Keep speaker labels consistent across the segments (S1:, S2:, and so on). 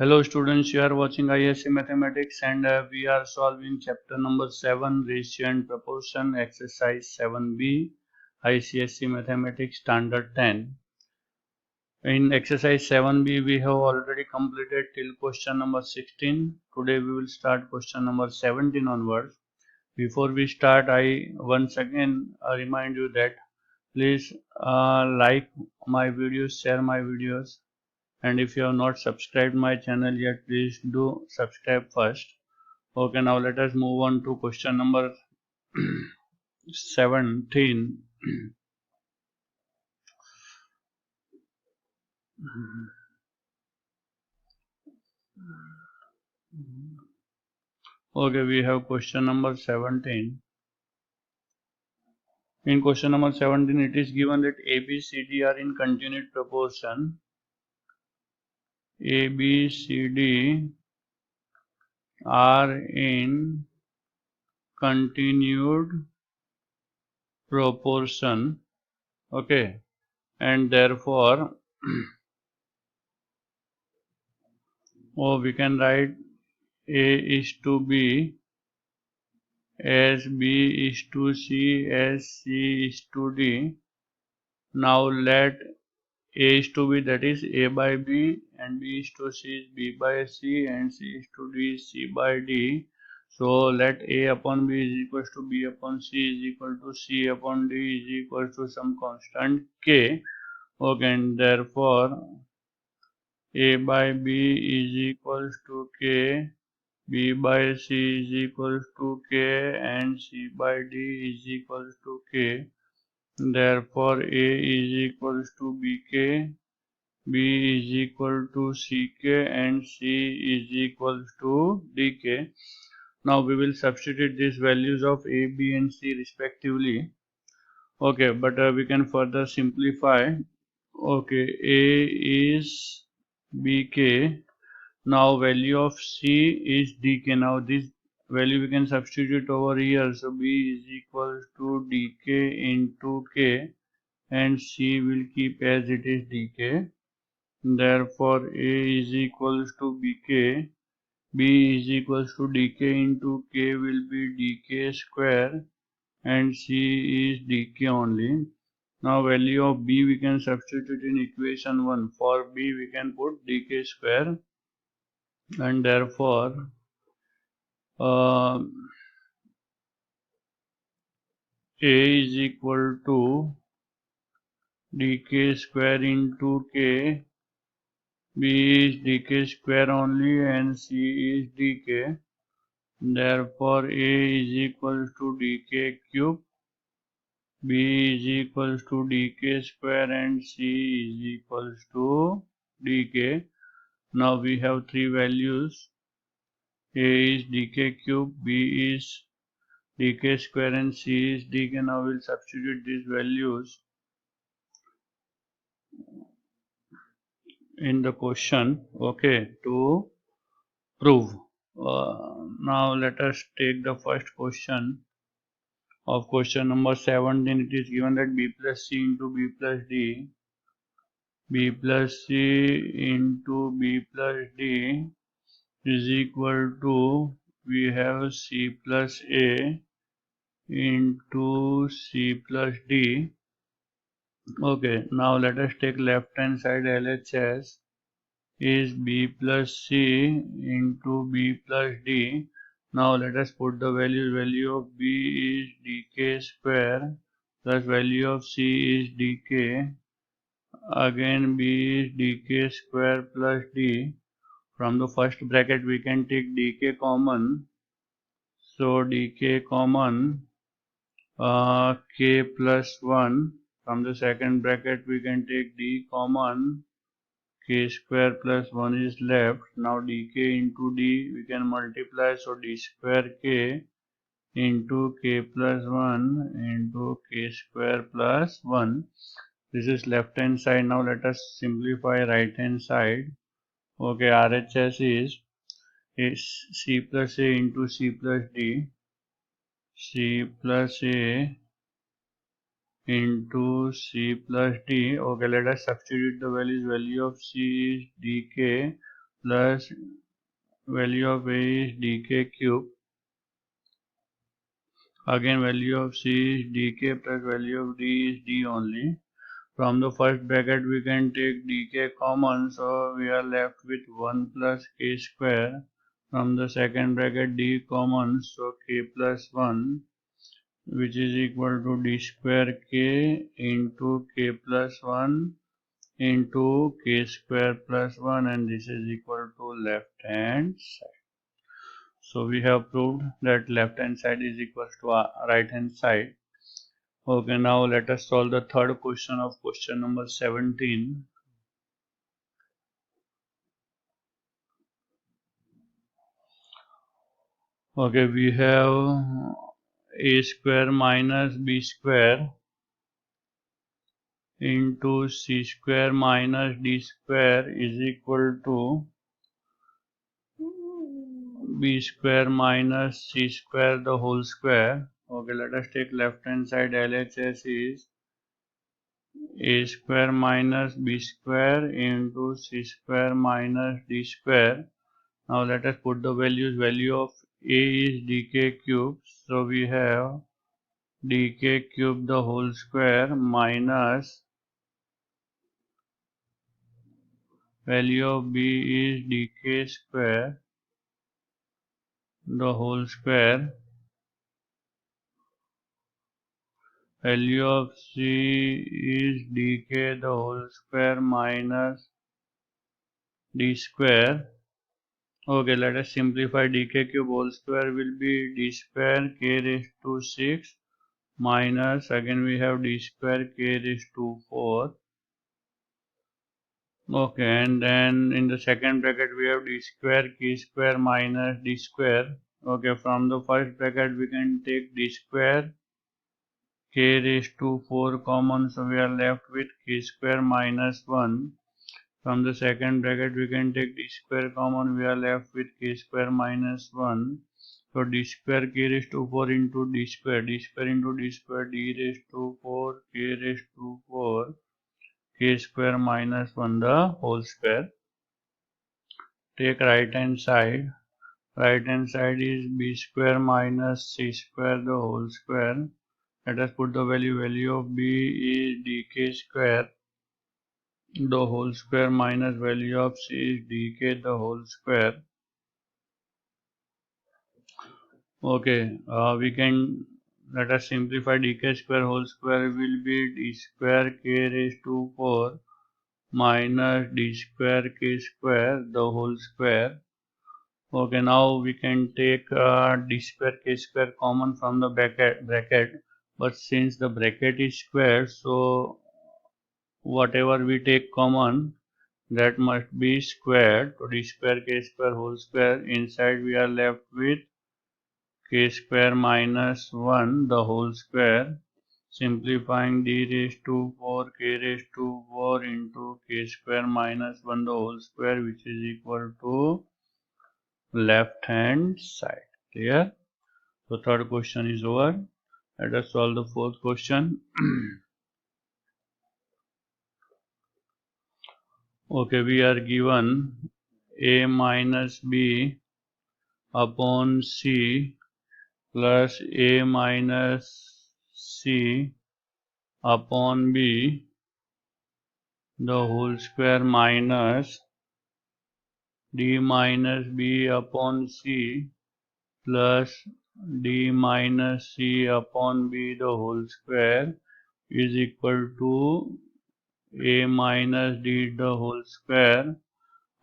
S1: Hello students, you are watching ICSE Mathematics and we are solving chapter number 7 Ratio and Proportion exercise 7b ICSE Mathematics standard 10. In exercise 7b we have already completed till question number 16. Today we will start question number 17 onwards. Before we start, I once again remind you that please like my videos, share my videos, and if you have not subscribed my channel yet, please do subscribe first. Okay, now let us move on to question number 17. Okay, we have question number 17. In question number 17, it is given that A, B, C, D are in continued proportion. A, B, C, D are in continued proportion. Okay, and therefore we can write A is to B as B is to C as C is to D. Now let A is to B, that is A by B, and B is to C is B by C, and C is to D is C by D. So let A upon B is equal to B upon C is equal to C upon D is equal to some constant K. Okay, and therefore A by B is equal to K, B by C is equal to K, and C by D is equal to K. Therefore, A is equal to BK, B is equal to CK, and C is equal to DK. Now we will substitute these values of A, B, and C respectively. Okay, but we can further simplify. Okay, A is BK. Now value of C is dk. Now this value we can substitute over here. So B is equal to dk into k, and C will keep as it is dk. Therefore A is equal to bk. B is equal to dk into k will be dk square, and C is dk only. Now value of B we can substitute in equation 1. For B we can put dk square, and therefore A is equal to dk square into k, B is dk square only, and C is dk. Therefore A is equal to dk cube, B is equal to dk square, and C is equal to dk. Now we have three values. A is dk cube, B is dk square, and C is dk. Now we'll substitute these values in the question, okay, to prove. Now let us take the first question of question number 17. It is given that B plus C into B plus D, B plus C into B plus D is equal to, we have C plus A into C plus D. Okay, now let us take left hand side LHS is B plus C into B plus D. Now let us put the value of B is dk square plus value of C is dk. Again B is dk square plus D. From the first bracket we can take dk common. So dk common, k plus 1. From the second bracket we can take d common, k square plus 1 is left. Now dk into d we can multiply, so d square k into k plus 1 into k square plus 1. This is left hand side. Now let us simplify right hand side. Okay, RHS is C plus A into C plus D, C plus A into C plus D. Okay, let us substitute the value of C is dk. plus value of A is dk cube. Again value of C is dk plus value of D is D only. From the first bracket we can take dk common, so we are left with 1 plus k square. From the second bracket D common, so k plus 1, which is equal to d square k into k plus 1 into k square plus 1, and this is equal to left hand side. So we have proved that left hand side is equal to right hand side. Okay, now let us solve the third question of question number 17. Okay, we have a square minus b square into c square minus d square is equal to b square minus c square the whole square. Okay, let us take left hand side. LHS is a square minus b square into c square minus d square. Now let us put the values. Value of a is dk cube, so we have dk cube the whole square minus value of b is dk square the whole square. Value of c is dk the whole square minus d square. Okay, let us simplify. Dk cube whole square will be d square k raised to 6 minus, again we have d square k raised to 4. Okay, and then in the second bracket we have d square k square minus d square. Okay, from the first bracket we can take d square k raised to 4 common, so we are left with k square minus 1. From the second bracket we can take d square common, we are left with k square minus 1. So d square k raised to 4 into d square into d square, d raised to 4 k raised to 4 k square minus 1 the whole square. Take right hand side. Right hand side is b square minus c square the whole square. Let us put the value of b is dk square the whole square minus value of c is dk the whole square. Okay, we can, let us simplify. Dk square whole square will be d square k raised to 4 minus d square k square the whole square. Okay, now we can take d square k square common from the bracket, but since the bracket is square, so whatever we take common, that must be squared. So d square k square whole square, inside we are left with k square minus 1 the whole square. Simplifying, d raised to 4 k raised to 4 into k square minus 1 the whole square, which is equal to left hand side. Clear? So third question is over. Let us solve the fourth question. Okay, we are given a minus b upon c plus a minus c upon b the whole square minus d minus b upon c plus d minus c upon b the whole square is equal to a minus d the whole square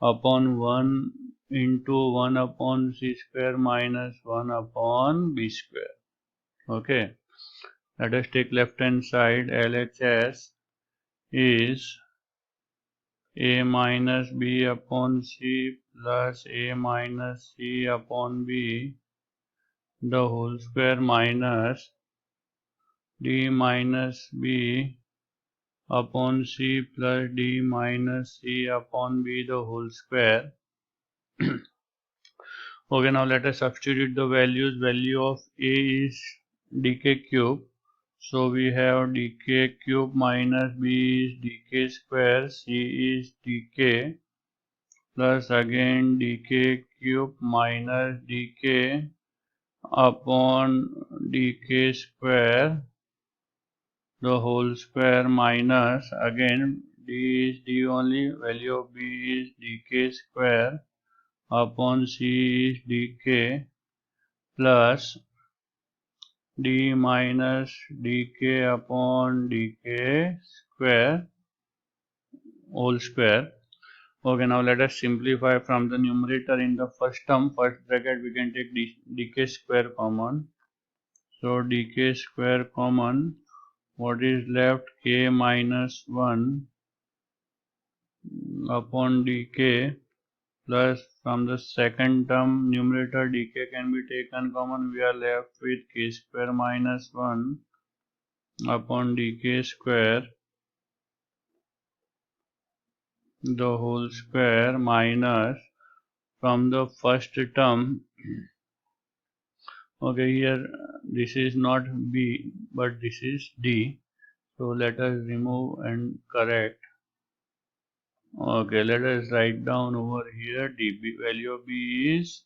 S1: upon 1 into 1 upon c square minus 1 upon b square. Okay, let us take left hand side. LHS is a minus b upon c plus a minus c upon b the whole square minus d minus b upon c plus d minus c upon b the whole square. Okay, now let us substitute the values. Value of a is dk cube, so we have dk cube minus b is dk square, c is dk plus again dk cube minus dk upon dk square the whole square minus again d is d only, value of b is dk square upon c is dk plus d minus dk upon dk square whole square. Okay, now let us simplify from the numerator in the first term, first bracket we can take dk square common. So dk square common, what is left? K minus 1 upon dk plus from the second term numerator dk can be taken common, we are left with k square minus 1 upon dk square the whole square minus from the first term. Okay, here this is not b but this is d, so let us remove and correct. Okay, let us write down over here db, value of b is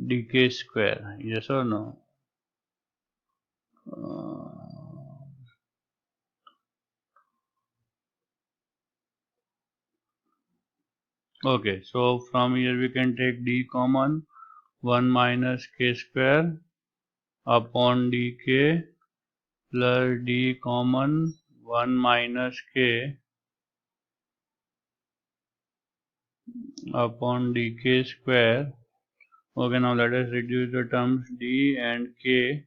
S1: dk square, yes or no? Okay, so from here we can take d common, 1 minus k square upon dk plus d common 1 minus k upon dk square. Okay, now let us reduce the terms d and k.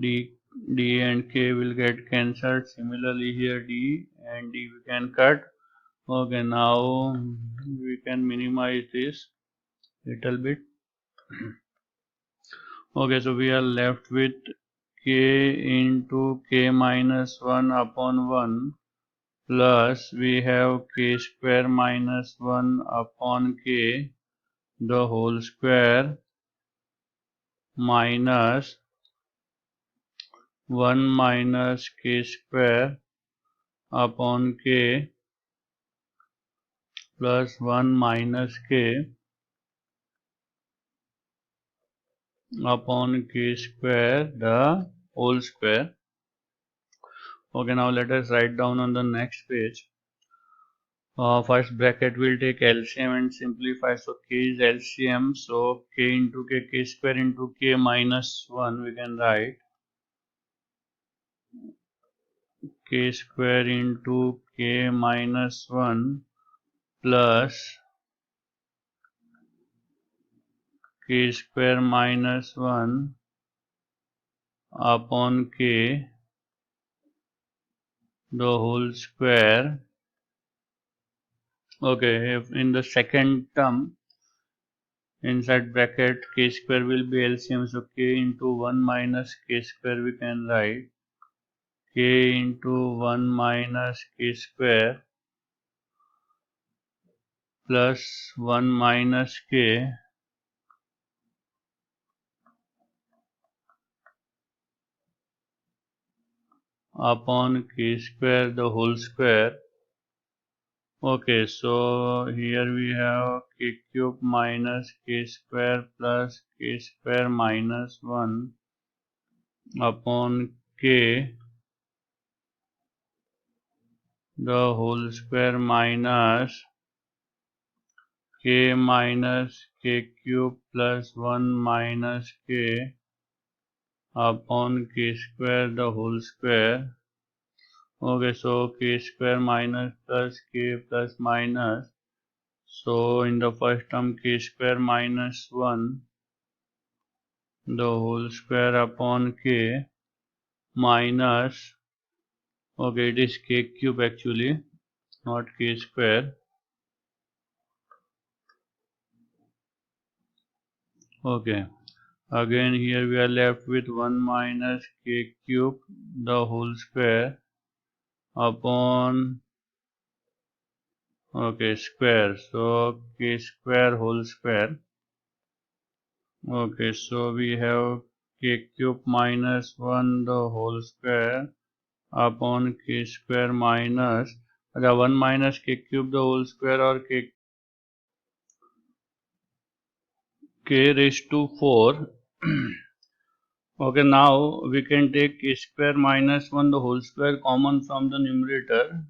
S1: D and k will get cancelled. Similarly here d and d we can cut. Okay, now we can minimize this little bit. Okay, so we are left with k into k minus 1 upon 1 plus we have k square minus 1 upon k the whole square minus 1 minus k square upon k plus 1 minus k upon k square the whole square. Okay, now let us write down on the next page. First bracket will take LCM and simplify. So k is LCM, so k into k square into k minus 1 we can write k square into k minus 1 plus k square minus 1 upon k the whole square. Okay, if in the second term inside bracket k square will be LCM, so k into 1 minus k square we can write k into 1 minus k square plus 1 minus k upon k square the whole square. Okay, so here we have k cube minus k square plus k square minus 1 upon k the whole square minus k minus k cube plus 1 minus k upon k square the whole square. Okay, so k square minus plus k plus minus. So in the first term k square minus 1 the whole square upon k minus, okay, it is k cube actually, not k square. Okay, again here we are left with 1 minus k cube the whole square upon, okay, square, so k square whole square. Okay, so we have k cube minus 1 the whole square upon k square minus, the 1 minus k cube the whole square or k raised to 4. Okay, now we can take k square minus 1 the whole square common from the numerator.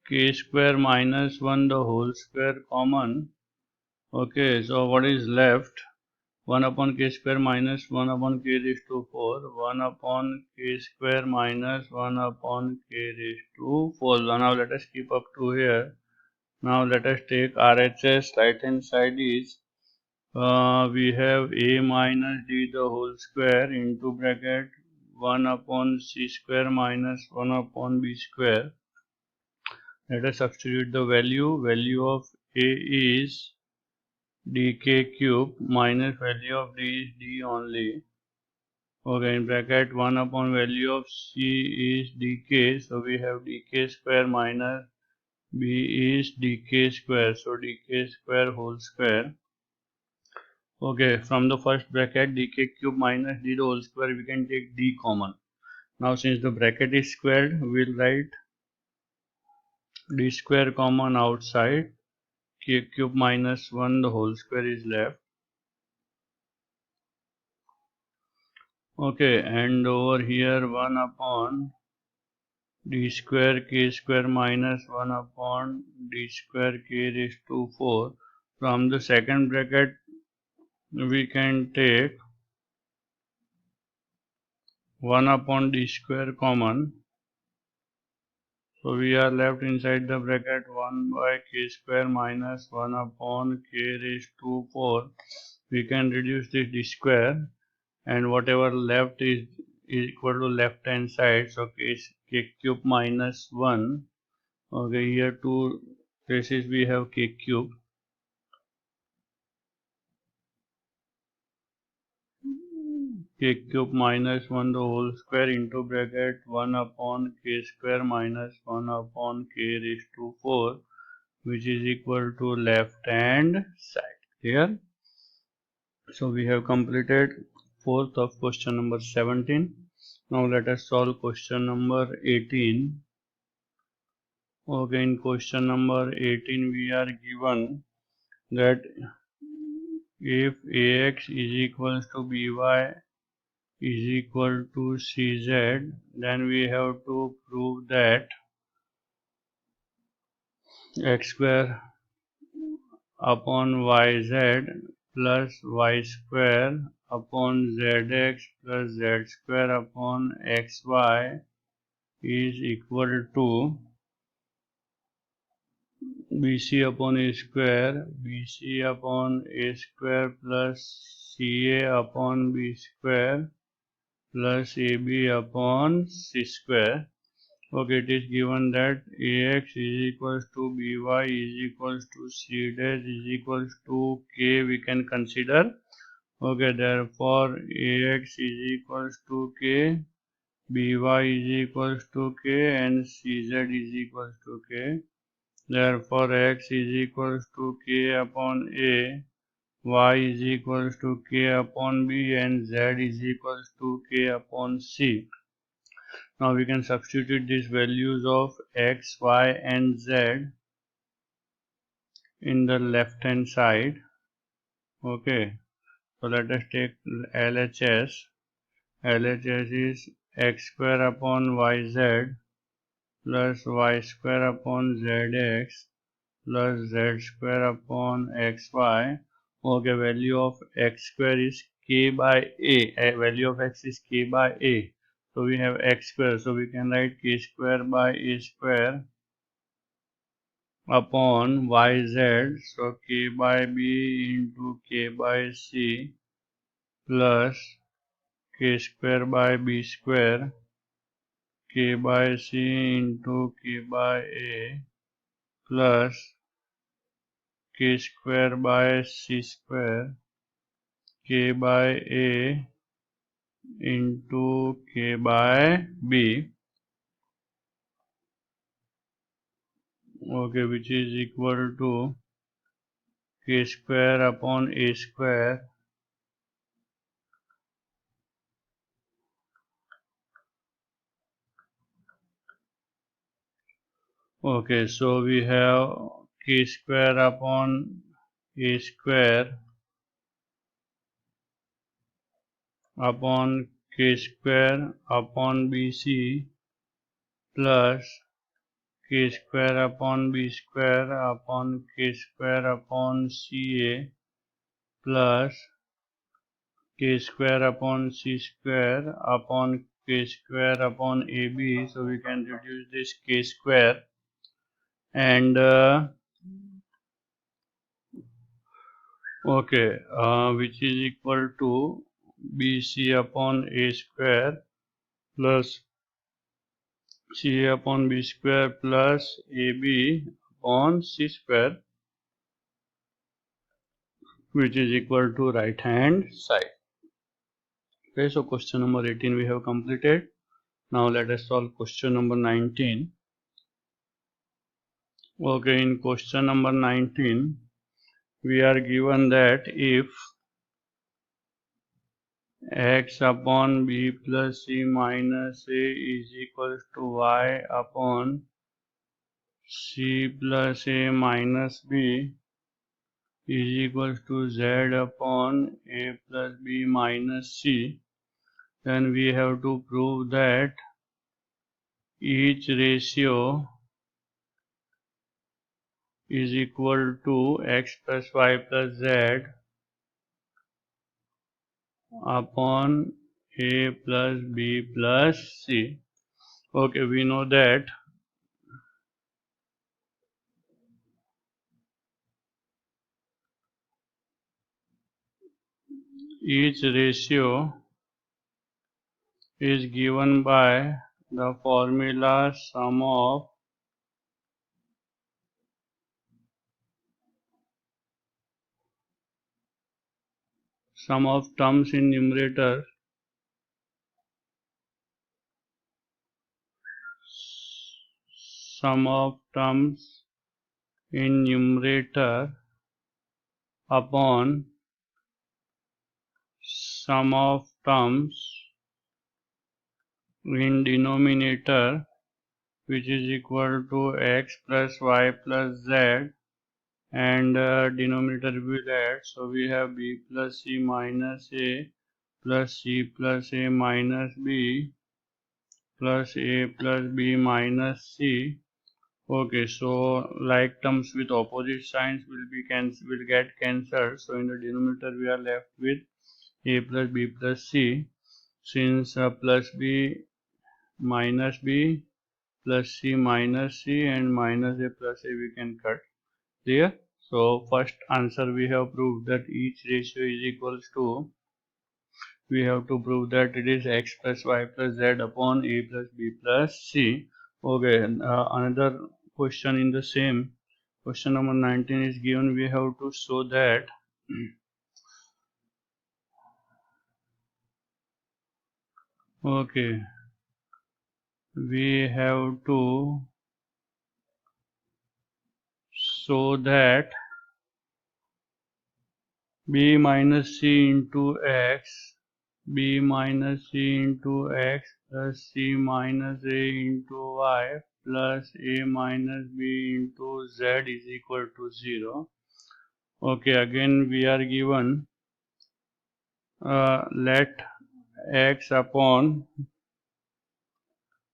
S1: K square minus 1 the whole square common. Okay, so what is left? 1 upon k square minus 1 upon k raised to 4. 1 upon k square minus 1 upon k raised to 4. So now let us keep up to here. Now let us take RHS. Right hand side is we have a minus d the whole square into bracket 1 upon c square minus 1 upon b square. Let us substitute the value. Value of a is dk cube minus value of d is d only. Okay, in bracket 1 upon value of c is dk. So we have dk square minus b is dk square. So dk square whole square. Okay, from the first bracket dk cube minus d the whole square we can take d common. Now since the bracket is squared, we will write d square common outside. K cube minus 1 the whole square is left. Okay, and over here 1 upon d square k square minus 1 upon d square k raised to 4. From the second bracket we can take 1 upon d square common. So we are left inside the bracket 1 by k square minus 1 upon k raised to 4. We can reduce this d square, and whatever left is equal to left hand side. So k cube minus 1. Okay, here two places we have k cube. K cube minus 1 the whole square into bracket 1 upon k square minus 1 upon k raised to 4, which is equal to left hand side. Here, so we have completed fourth of question number 17. Now let us solve question number 18. Okay, in question number 18 we are given that if ax is equals to by is equal to cz, then we have to prove that x square upon yz plus y square upon zx plus z square upon xy is equal to bc upon a square, bc upon a square plus ca upon b square plus ab upon c square. Okay, it is given that ax is equals to by is equals to c dash is equals to k we can consider. Okay, therefore ax is equals to k, by is equals to k, and cz is equals to k. Therefore x is equals to k upon a, y is equals to k upon b, and z is equals to k upon c. Now we can substitute these values of x, y and z in the left hand side. Okay, so let us take LHS. LHS is x square upon yz plus y square upon zx plus z square upon xy. Okay, value of x square is k by a. Value of x is k by a. So we have x square. So we can write k square by a square upon yz. So k by b into k by c plus k square by b square, k by c into k by a plus k square by c square, k by a into k by b. Okay, which is equal to k square upon a square Okay, so we have k square upon a square upon k square upon bc plus k square upon b square upon k square upon ca plus k square upon c square upon k square upon ab. So we can reduce this k square and okay, which is equal to bc upon a square plus c upon b square plus ab upon c square, which is equal to right hand side. Okay, so question number 18 we have completed. Now let us solve question number 19. Okay, in question number 19 we are given that if x upon b plus c minus a is equals to y upon c plus a minus b is equals to z upon a plus b minus c, then we have to prove that each ratio is equal to x plus y plus z upon a plus b plus c. Okay, we know that each ratio is given by the formula sum of terms in numerator sum of terms in numerator upon sum of terms in denominator, which is equal to x plus y plus z, and denominator we will add. So we have b plus c minus a plus c plus a minus b plus a plus b minus c. Okay, so like terms with opposite signs will get cancelled. So in the denominator we are left with a plus b plus c. Since plus b minus b plus c minus c and minus a plus a we can cut. Clear? So first answer we have proved that each ratio is equals to, we have to prove that it is x plus y plus z upon a plus b plus c. Okay, another question in the same question number 19 is given. We have to show that okay, we have to show that b minus c into x, b minus c into x plus c minus a into y plus a minus b into z is equal to 0. Okay, again we are given let x upon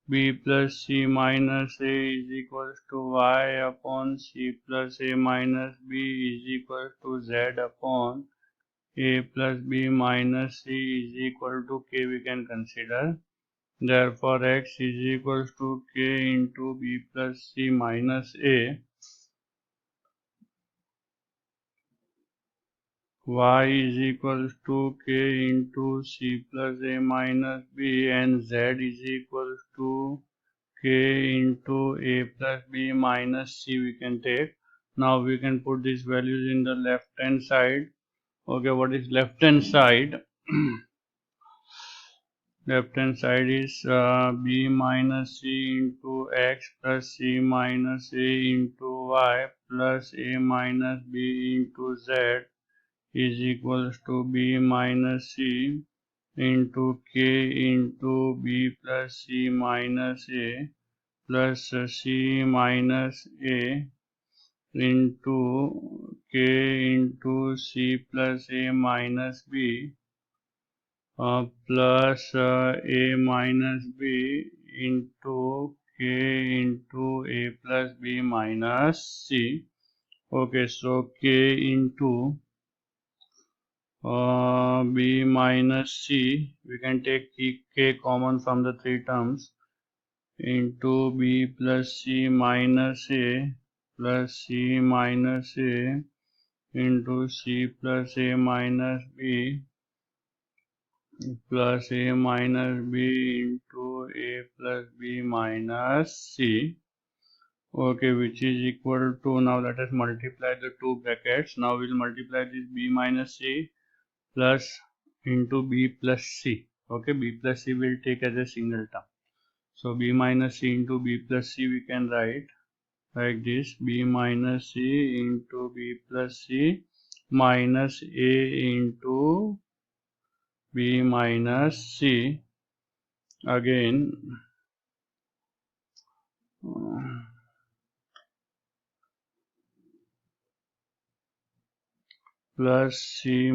S1: b plus c minus a is equals to y upon c plus a minus b is equal to z upon a plus b minus c is equal to k we can consider. Therefore, x is equals to k into b plus c minus a, y is equals to k into c plus a minus b, and z is equals to k into a plus b minus c we can take. Now we can put these values in the left hand side. Okay, what is left hand side? Left hand side is b minus c into x plus c minus a into y plus a minus b into z is equals to b minus c into k into b plus c minus a plus c minus a into k into c plus a minus b plus a minus b into k into a plus b minus c. Okay, so k into b minus c, we can take k common from the three terms, into b plus c minus a plus c minus a into c plus a minus b plus a minus b into a plus b minus c. Okay, which is equal to, now let us multiply the two brackets. Now we'll multiply this b minus c plus into b plus c. Okay, b plus c will take as a single term. So b minus c into b plus c we can write like this: b minus c into b plus c minus a into b minus c. Again, plus c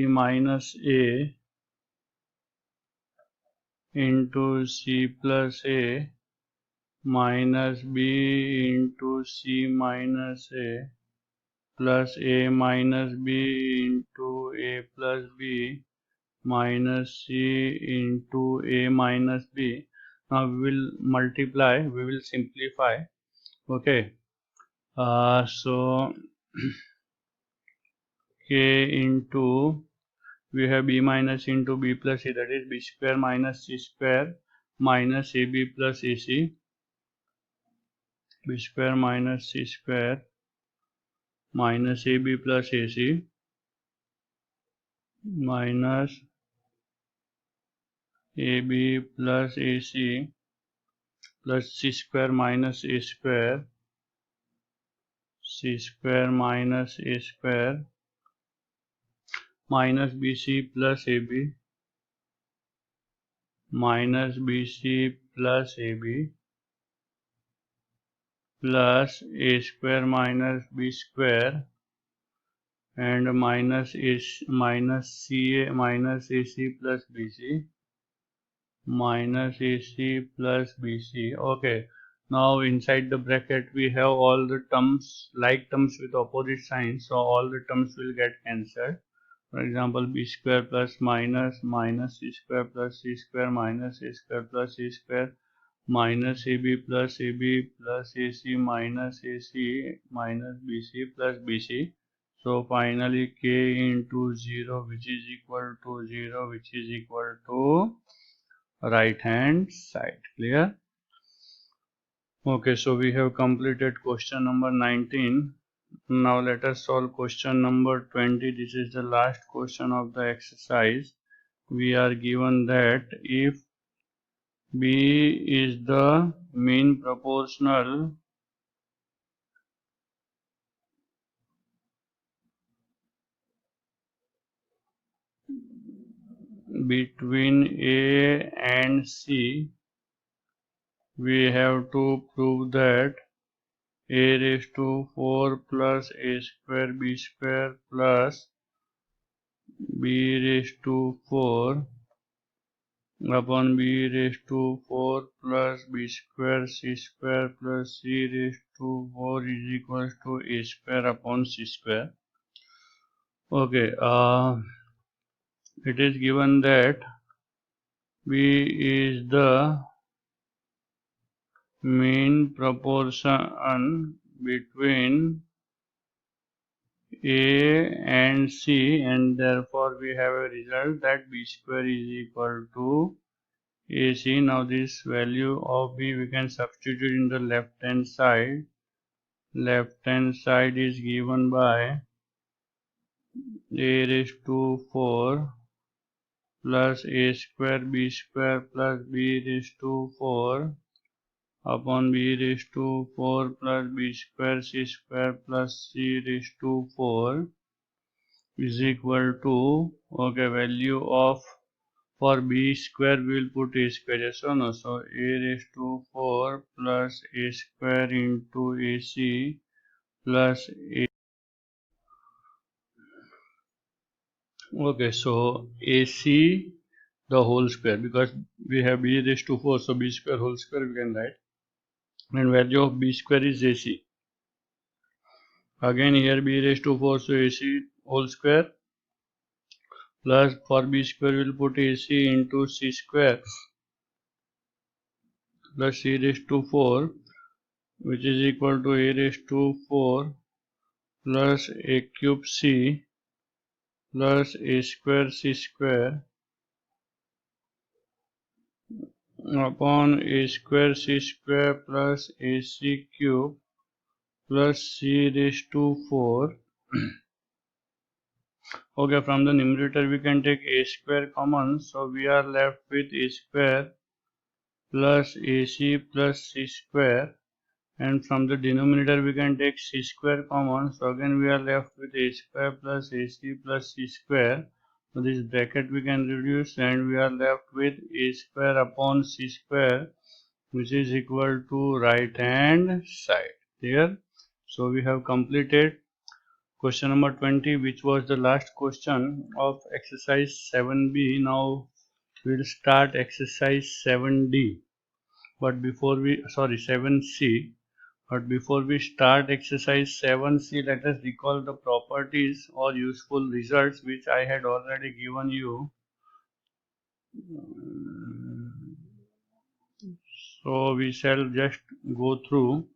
S1: minus a into c plus a minus b into c minus a plus a minus b into a plus b minus c into a minus b. Now we will multiply, we will simplify. Okay, so k into, we have b minus into b plus c, that is b square minus c square minus ab plus ac, b square minus c square minus ab plus ac minus ab plus ac plus c square minus a square, c square minus a square minus bc plus ab minus bc plus ab plus a square minus b square and minus ca minus ac plus bc minus ac plus bc. Okay, now inside the bracket we have all the terms, like terms with opposite signs, so all the terms will get cancelled. For example, b square plus minus minus c square plus c square minus a square plus c square minus ab plus ac minus ac minus bc plus bc. So finally k into 0, which is equal to 0, which is equal to right hand side. Clear? Okay, so we have completed question number 19. Now let us solve question number 20. This is the last question of the exercise. We are given that if B is the mean proportional between A and C, we have to prove that a raised to 4 plus a square b square plus b raised to 4 upon b raised to 4 plus b square c square plus c raised to 4 is equals to a square upon c square. Okay, it is given that b is the mean proportion between A and C, and therefore we have a result that b square is equal to AC. Now this value of B we can substitute in the left hand side. Left hand side is given by a raised to 4 plus a square b square plus b raised to 4 upon b raised to 4 plus b square c square plus c raised to 4 is equal to, okay, value of for b square we will put a square, yes or no? So a raised to 4 plus a square into ac plus a. Okay, so ac the whole square, because we have b raised to 4, so b square whole square we can write, and value of b square is ac. Again here b raised to 4, so ac whole square plus for b square we will put ac into c square plus c raised to 4, which is equal to a raised to 4 plus a cube c plus a square c square upon a square c square plus ac cube plus c raised to 4. Okay, from the numerator we can take a square common, so we are left with a square plus ac plus c square, and from the denominator we can take c square common, so again we are left with a square plus ac plus c square. So this bracket we can reduce and we are left with a square upon c square, which is equal to right hand side. Clear? So we have completed question number 20, which was the last question of exercise 7b. Now we'll start exercise 7d. But before we, sorry, 7c. But before we start exercise 7c, let us recall the properties or useful results which I had already given you. So we shall just go through.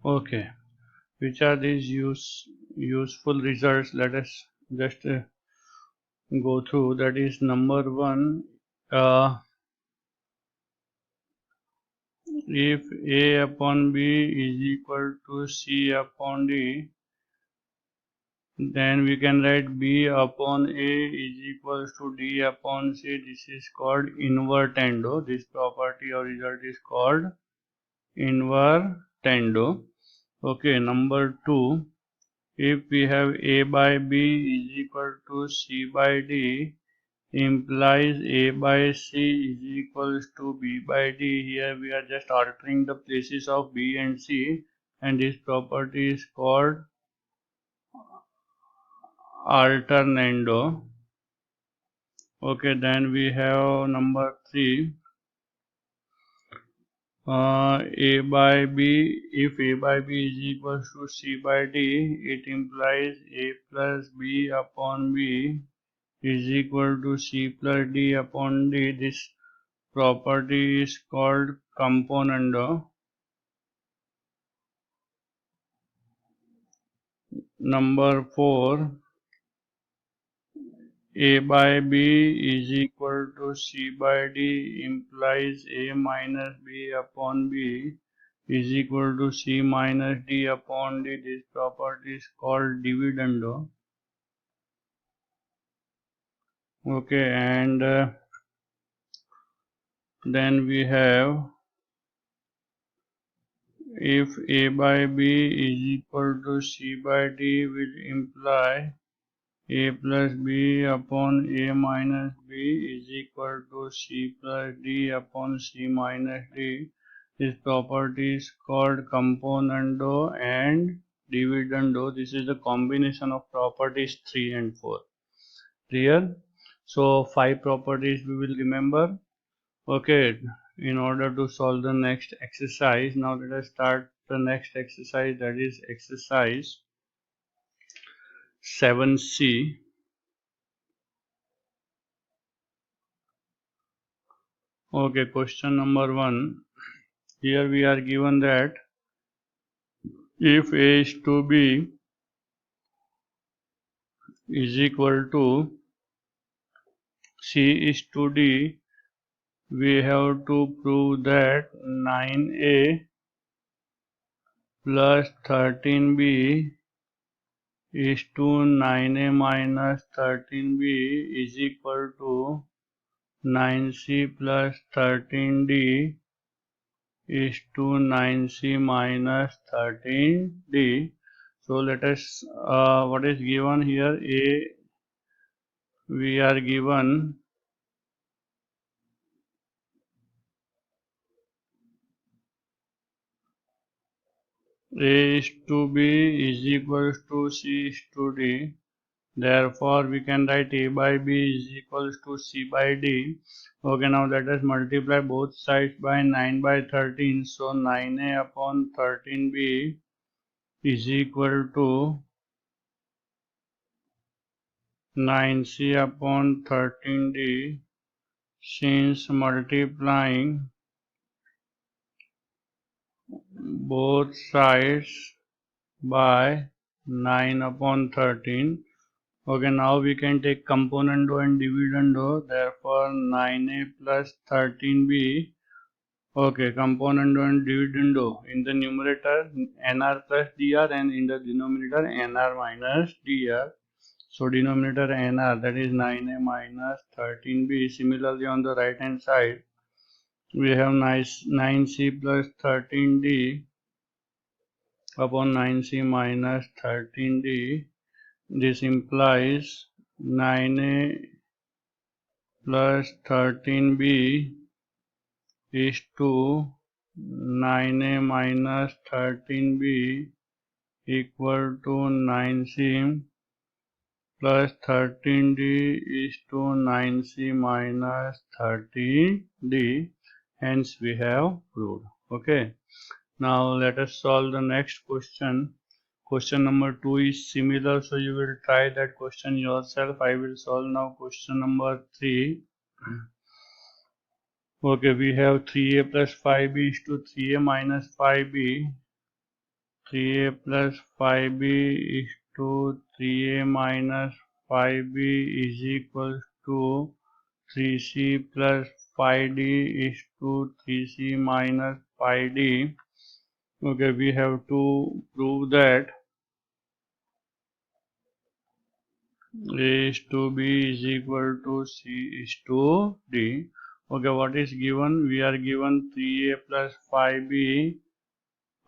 S1: Okay, which are these useful results? Let us just go through. That is number one. If a upon b is equal to c upon d, then we can write b upon a is equals to d upon c. This is called invertendo. This property or result is called invertendo. Okay, number two, if we have a by b is equal to c by d, implies a by c is equals to b by d. Here we are just altering the places of b and c, and this property is called alternando. Okay, then we have number three. A by b, if a by b is equals to c by d, it implies a plus b upon b is equal to c plus d upon d. This property is called componendo. Number 4, a by b is equal to c by d implies a minus b upon b is equal to c minus d upon d. This property is called dividendo. Okay, and then we have, if a by b is equal to c by d will imply a plus b upon a minus b is equal to c plus d upon c minus d. This property is called componendo and dividendo. This is the combination of properties 3 and 4. Clear? So 5 properties we will remember. Okay, in order to solve the next exercise, now let us start the next exercise, that is exercise 7c. Okay, question number 1. Here we are given that if a is to b is equal to c is to d, we have to prove that 9a plus 13b is to 9a minus 13b is equal to 9c plus 13d is to 9C minus 13D. So let us, what is given here? We are given A is to B is equals to C is to D. Therefore, we can write A by B is equals to C by D. Okay, now let us multiply both sides by 9 by 13. So 9A upon 13B is equal to 9C upon 13D. Since multiplying both sides by 9 upon 13. Okay, now we can take componendo and dividendo. Therefore, 9A plus 13B. Okay, componendo and dividendo. In the numerator, nr plus dr, and in the denominator, nr minus dr. So, denominator nr, that is 9A minus 13B. Similarly, on the right hand side, we have 9C plus 13D upon 9C minus 13D. This implies 9A plus 13B is to 9A minus 13B equal to 9C plus 13D is to 9C minus 13D. Hence we have proved. Okay. Now let us solve the next question. Question number 2 is similar, so you will try that question yourself. I will solve now question number 3. Okay, we have 3A plus 5B is to 3A minus 5B. 3A plus 5B is to 3A minus 5B is equal to 3C plus 5D is to 3C minus 5D. Okay, we have to prove that A is to B is equal to C is to D. Okay, what is given? We are given 3A plus 5B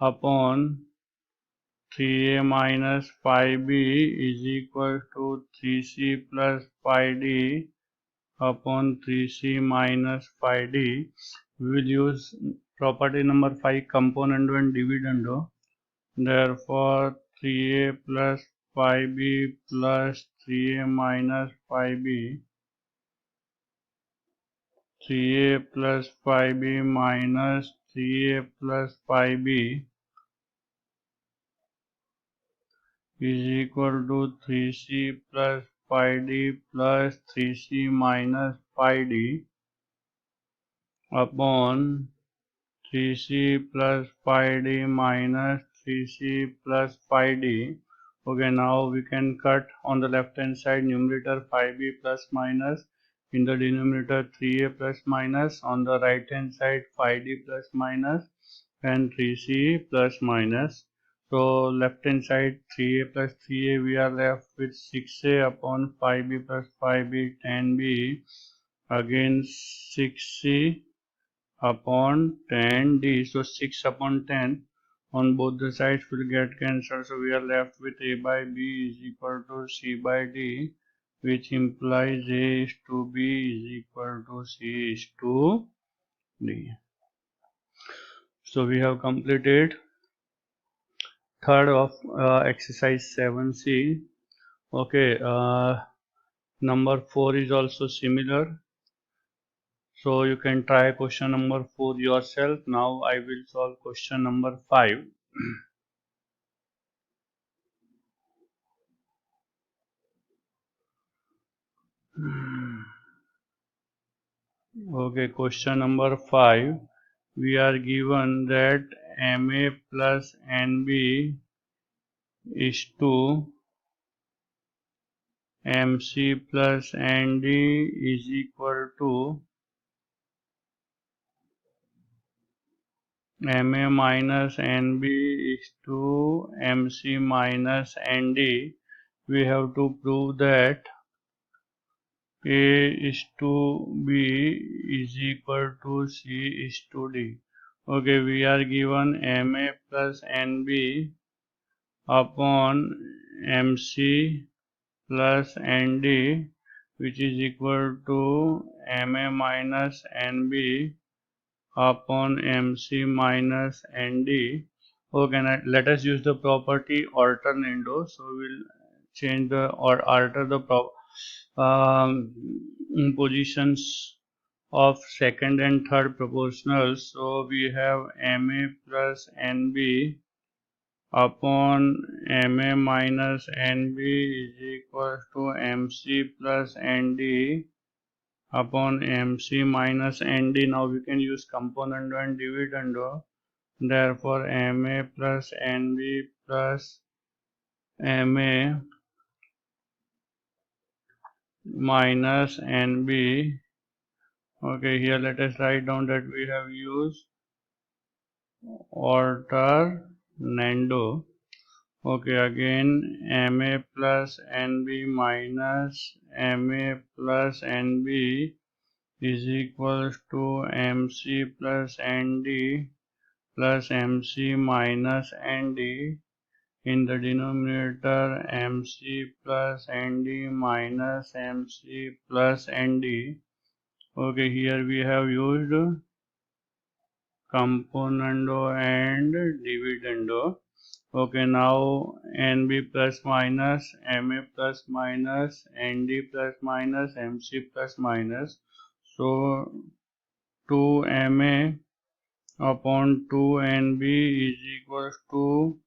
S1: upon 3A minus 5B is equal to 3C plus 5D upon 3C minus 5D. We will use property number 5, componendo and dividendo. Therefore, 3A plus 5B plus 3A minus 5B, 3A plus 5B minus 3A plus 5B is equal to 3C plus 5D plus 3C minus 5D upon 3C plus 5D minus 3C plus 5D. Okay, now we can cut on the left hand side numerator 5B plus minus, in the denominator 3A plus minus, on the right hand side 5D plus minus and 3C plus minus. So left hand side 3A plus 3A, we are left with 6A upon 5B plus 5B 10B, again 6C upon 10D. So 6 upon 10 on both the sides will get cancelled. So we are left with A by B is equal to C by D, which implies A is to B is equal to C is to D. So we have completed third of exercise 7C. Okay, number 4 is also similar. So you can try question number 4 yourself. Now I will solve question number 5. Okay, question number 5. We are given that MA plus NB is to MC plus ND is equal to MA minus NB is to MC minus ND. We have to prove that A is to B is equal to C is to D. Okay, we are given MA plus NB upon MC plus ND, which is equal to MA minus NB upon MC minus ND. Okay, now let us use the property alternando. So we'll change the or alter the positions of second and third proportionals. So we have MA plus NB upon MA minus NB is equal to MC plus ND upon MC minus ND. Now we can use componendo and dividendo. Therefore, MA plus NB plus MA minus NB. Okay, here let us write down that we have used alternando. Okay, again MA plus NB minus MA plus NB is equal to MC plus ND plus MC minus ND. In the denominator, MC plus ND minus MC plus ND. Okay, here we have used componendo and dividendo. Okay, now NB plus minus, MA plus minus, ND plus minus, MC plus minus. So 2MA upon 2NB is equal to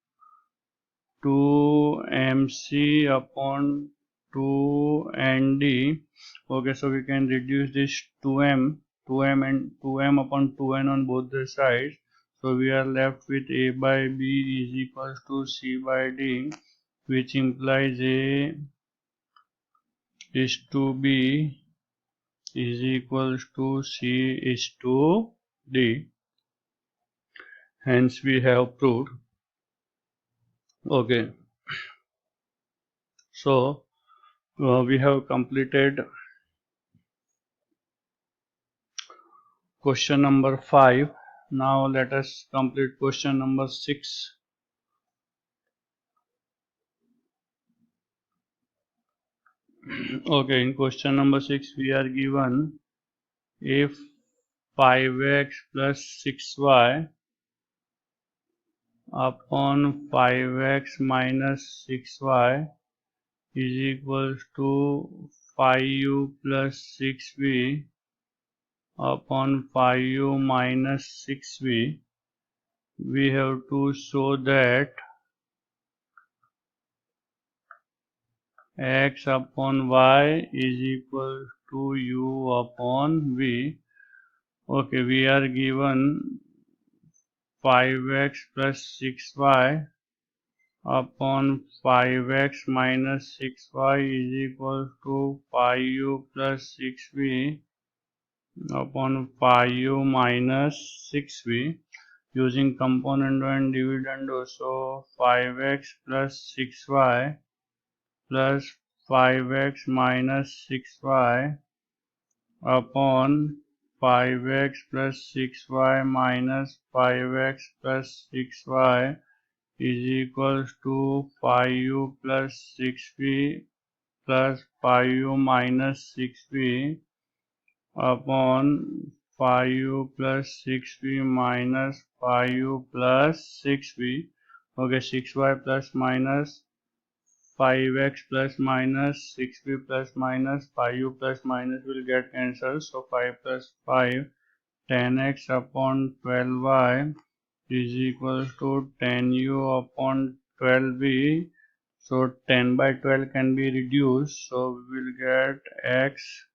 S1: 2MC upon 2ND. Okay, so we can reduce this 2M and 2M upon 2N on both the sides. So we are left with A by B is equals to C by D, which implies A is to B is equals to C is to D. Hence we have proved. Okay, so we have completed question number 5. Now let us complete question number 6. Okay, in question number 6 we are given if 5x plus 6y upon 5x minus 6y is equal to 5u plus 6v upon 5u minus 6v. We have to show that x upon y is equal to u upon v. Okay, we are given 5x plus 6y upon 5x minus 6y is equal to 5u plus 6v upon 5u minus 6v. Using componendo and dividendo, so 5x plus 6y plus 5x minus 6y upon 5x plus 6y minus 5x plus 6y is equals to 5u plus 6v plus 5u minus 6v upon 5u plus 6v minus 5u plus 6v. Okay, 6y plus minus 5x plus minus 6v plus minus 5u plus minus will get cancelled. So 5 plus 5, 10x upon 12y is equal to 10u upon 12v. So 10 by 12 can be reduced. So we will get x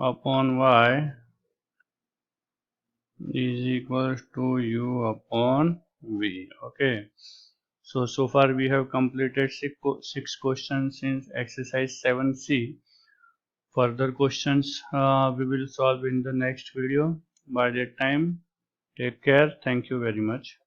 S1: upon y is equal to u upon v. Okay, so far we have completed six questions in exercise 7c. Further questions we will solve in the next video. By that time, take care. Thank you very much.